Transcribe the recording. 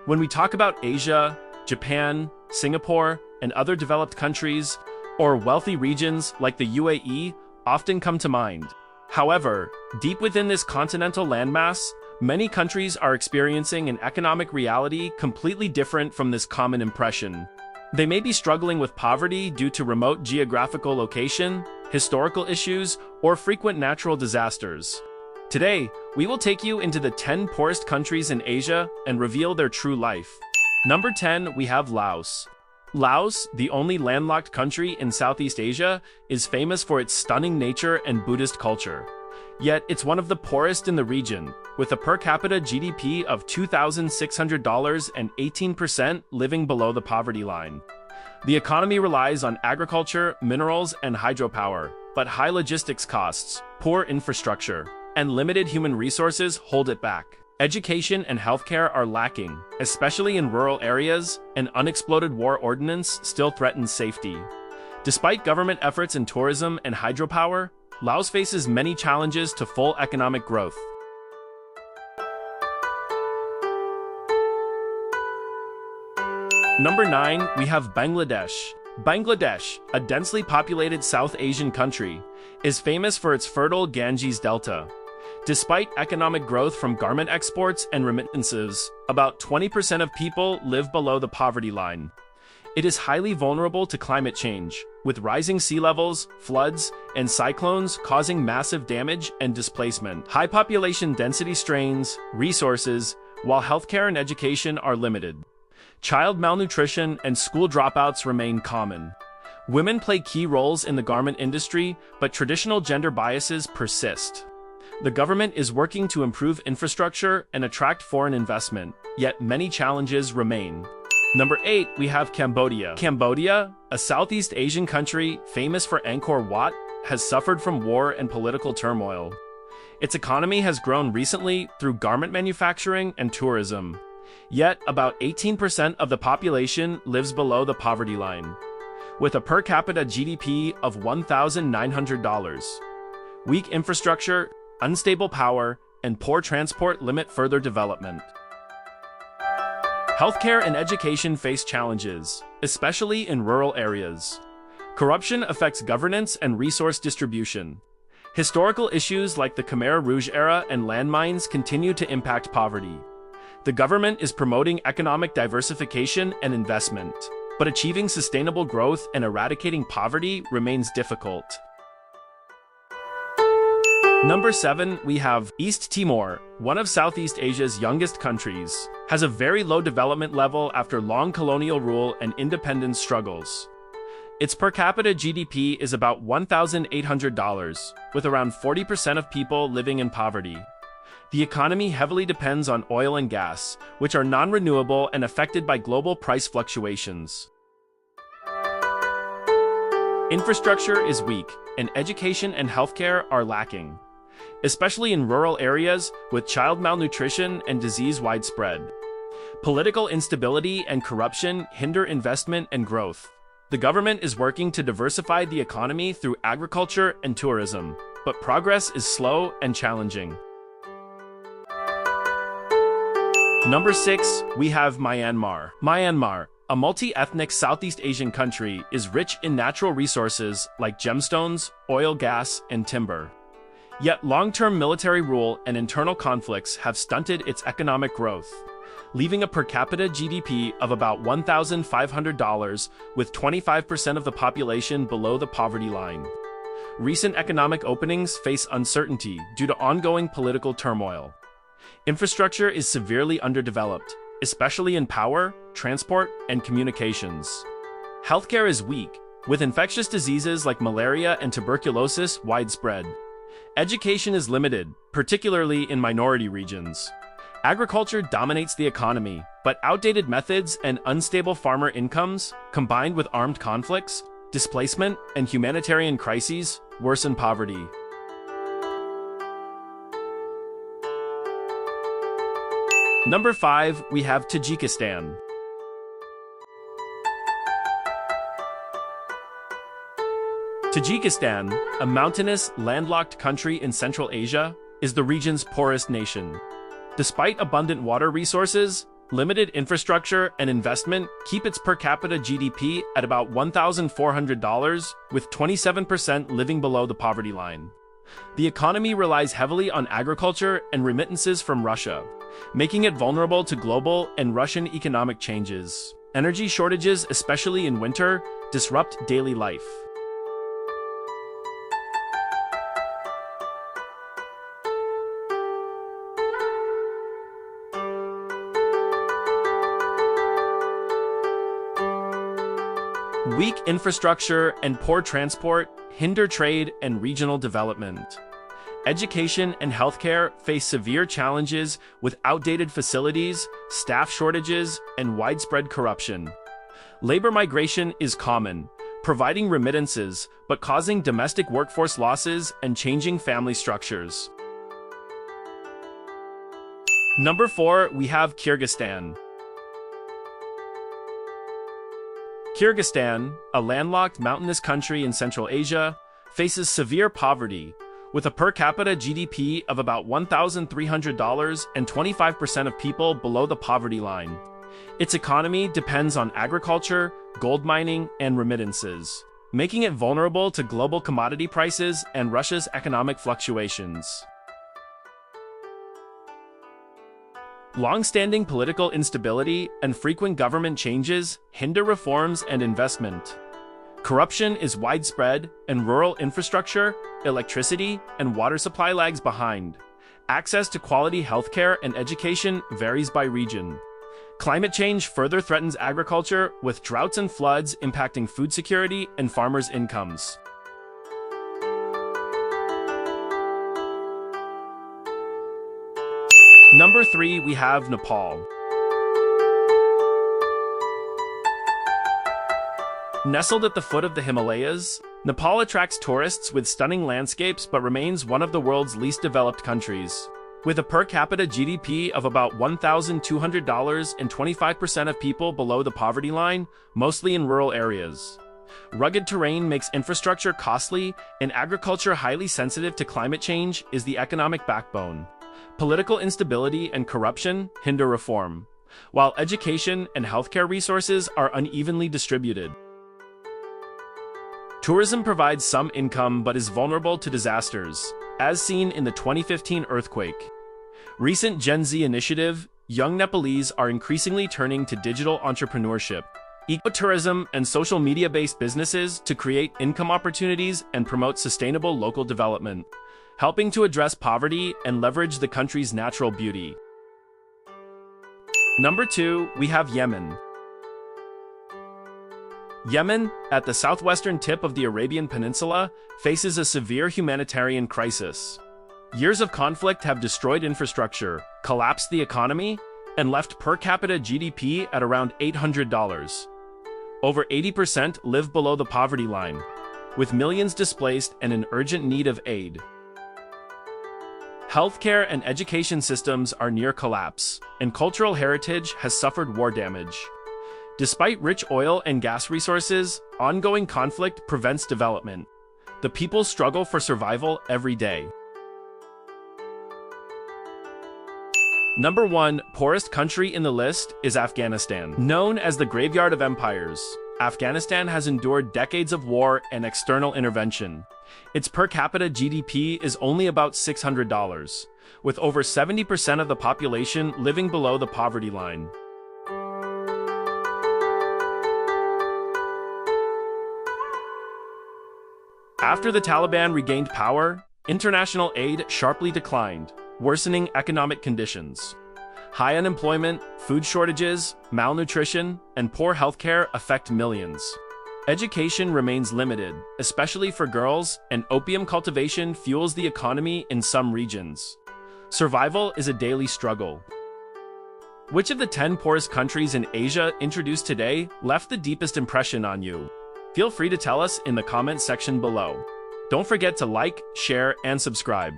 When we talk about Asia, Japan, Singapore, and other developed countries, or wealthy regions like the UAE, often come to mind. However, deep within this continental landmass, many countries are experiencing an economic reality completely different from this common impression. They may be struggling with poverty due to remote geographical location, historical issues, or frequent natural disasters. Today, we will take you into the 10 poorest countries in Asia and reveal their true life. Number 10, we have Laos. Laos, the only landlocked country in Southeast Asia, is famous for its stunning nature and Buddhist culture. Yet, it's one of the poorest in the region, with a per capita GDP of $2,600 and 18% living below the poverty line. The economy relies on agriculture, minerals, and hydropower, but high logistics costs, poor infrastructure, and limited human resources hold it back. Education and healthcare are lacking, especially in rural areas, and unexploded war ordnance still threatens safety. Despite government efforts in tourism and hydropower, Laos faces many challenges to full economic growth. Number 9, we have Bangladesh. Bangladesh, a densely populated South Asian country, is famous for its fertile Ganges Delta. Despite economic growth from garment exports and remittances, about 20% of people live below the poverty line. It is highly vulnerable to climate change, with rising sea levels, floods, and cyclones causing massive damage and displacement. High population density strains resources, while healthcare and education are limited. Child malnutrition and school dropouts remain common. Women play key roles in the garment industry, but traditional gender biases persist. The government is working to improve infrastructure and attract foreign investment, yet many challenges remain. Number 8, we have Cambodia. Cambodia, a Southeast Asian country famous for Angkor Wat, has suffered from war and political turmoil. Its economy has grown recently through garment manufacturing and tourism. Yet, about 18% of the population lives below the poverty line, with a per capita GDP of $1,900. Weak infrastructure, unstable power, and poor transport limit further development. Healthcare and education face challenges, especially in rural areas. Corruption affects governance and resource distribution. Historical issues like the Khmer Rouge era and landmines continue to impact poverty. The government is promoting economic diversification and investment, but achieving sustainable growth and eradicating poverty remains difficult. Number 7, we have East Timor, one of Southeast Asia's youngest countries, has a very low development level after long colonial rule and independence struggles. Its per capita GDP is about $1,800, with around 40% of people living in poverty. The economy heavily depends on oil and gas, which are non-renewable and affected by global price fluctuations. Infrastructure is weak, and education and healthcare are lacking, especially in rural areas with child malnutrition and disease widespread. Political instability and corruption hinder investment and growth. The government is working to diversify the economy through agriculture and tourism, but progress is slow and challenging. Number 6, we have Myanmar. Myanmar, a multi-ethnic Southeast Asian country, is rich in natural resources like gemstones, oil, gas, and timber. Yet long-term military rule and internal conflicts have stunted its economic growth, leaving a per capita GDP of about $1,500, with 25% of the population below the poverty line. Recent economic openings face uncertainty due to ongoing political turmoil. Infrastructure is severely underdeveloped, especially in power, transport, and communications. Healthcare is weak, with infectious diseases like malaria and tuberculosis widespread. Education is limited, particularly in minority regions. Agriculture dominates the economy, but outdated methods and unstable farmer incomes, combined with armed conflicts, displacement, and humanitarian crises, worsen poverty. Number 5, we have Tajikistan. Tajikistan, a mountainous, landlocked country in Central Asia, is the region's poorest nation. Despite abundant water resources, Limited infrastructure and investment keep its per capita GDP at about $1,400, with 27% living below the poverty line. The economy relies heavily on agriculture and remittances from Russia, making it vulnerable to global and Russian economic changes. Energy shortages, especially in winter, disrupt daily life. Weak infrastructure and poor transport hinder trade and regional development. Education and healthcare face severe challenges with outdated facilities, staff shortages, and widespread corruption. Labor migration is common, providing remittances but causing domestic workforce losses and changing family structures. Number 4, we have Kyrgyzstan. Kyrgyzstan, a landlocked mountainous country in Central Asia, faces severe poverty, with a per capita GDP of about $1,300 and 25% of people below the poverty line. Its economy depends on agriculture, gold mining, and remittances, making it vulnerable to global commodity prices and Russia's economic fluctuations. Long-standing political instability and frequent government changes hinder reforms and investment. Corruption is widespread, and rural infrastructure, electricity, and water supply lags behind. Access to quality healthcare and education varies by region. Climate change further threatens agriculture, with droughts and floods impacting food security and farmers' incomes. Number 3, we have Nepal. Nestled at the foot of the Himalayas, Nepal attracts tourists with stunning landscapes but remains one of the world's least developed countries. With a per capita GDP of about $1,200 and 25% of people below the poverty line, mostly in rural areas. Rugged terrain makes infrastructure costly, and agriculture highly sensitive to climate change is the economic backbone. Political instability and corruption hinder reform, while education and healthcare resources are unevenly distributed. Tourism provides some income but is vulnerable to disasters, as seen in the 2015 earthquake. Recent Gen Z initiative, young Nepalese are increasingly turning to digital entrepreneurship, ecotourism, and social media-based businesses to create income opportunities and promote sustainable local development, helping to address poverty and leverage the country's natural beauty. Number 2, we have Yemen. Yemen, at the southwestern tip of the Arabian Peninsula, faces a severe humanitarian crisis. Years of conflict have destroyed infrastructure, collapsed the economy, and left per capita GDP at around $800. Over 80% live below the poverty line, with millions displaced and in urgent need of aid. Healthcare and education systems are near collapse, and cultural heritage has suffered war damage. Despite rich oil and gas resources, ongoing conflict prevents development. The people struggle for survival every day. Number 1, poorest country in the list is Afghanistan. Known as the graveyard of empires, Afghanistan has endured decades of war and external intervention. Its per capita GDP is only about $600, with over 70% of the population living below the poverty line. After the Taliban regained power, international aid sharply declined, worsening economic conditions. High unemployment, food shortages, malnutrition, and poor healthcare affect millions. Education remains limited, especially for girls, and opium cultivation fuels the economy in some regions. Survival is a daily struggle. Which of the 10 poorest countries in Asia introduced today left the deepest impression on you? Feel free to tell us in the comment section below. Don't forget to like, share, and subscribe.